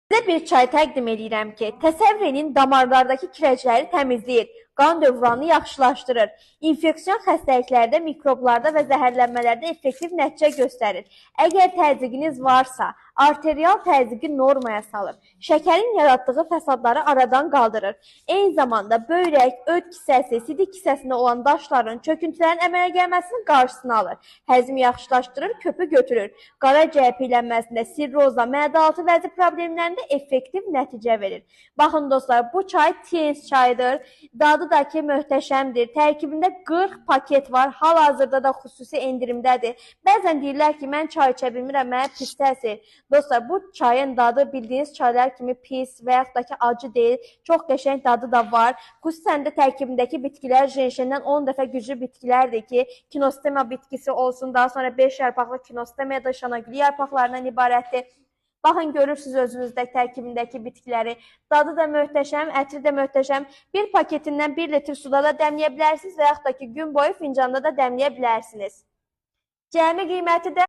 Sizə bir çay təqdim edirəm ki, təsəvvür edin damarlardakı kirəcləri təmizləyir, qan dövranını yaxşılaşdırır, infeksion xəstəliklərdə, mikroblarda və zəhərlənmələrdə effektiv nəticə göstərir. Əgər təzyiqiniz varsa, arterial təzyiqi normaya salır, şəkərin yaratdığı fəsadları aradan qaldırır. Eyni zamanda böyrək, öd kisəsi, sidik kisəsində olan daşların, çöküntülərin əmələ gəlməsinin qarşısını alır, həzmi yaxşılaşdırır, köpü götürür, qaraciyər piyələnməsində, sirroza, mədə-altı vəzi problemlərində effektiv nəticə verir. Baxın dostlar, bu çay Tens çayıdır. Dadı da ki möhtəşəmdir. Tərkibində 40 paket var. Hal-hazırda da xüsusi endirimdədir. Bəzən deyirlər ki, mən çay içə bilmirəm, mənə pis təsir. Dostlar, bu çayın dadı bildiyiniz çaylar kimi pis və yaxud da ki acı deyil. Çox qəşəng dadı da var. Xüsusən də tərkibindəki bitkilər jenşendən 10 dəfə güclü bitkilərdir ki, kinostema bitkisi olsun, daha sonra 5 yarpaqlı kinostema da şanagülü yarpaqlarından ibarətdir. Baxın, görürsünüz özünüzdə tərkibindəki bitkiləri. Dadı da möhtəşəm, ətri də möhtəşəm. Bir paketindən 1 litr suda da dəmləyə bilərsiniz və yaxud da ki, gün boyu fincanda da dəmləyə bilərsiniz. Cəmi qiyməti də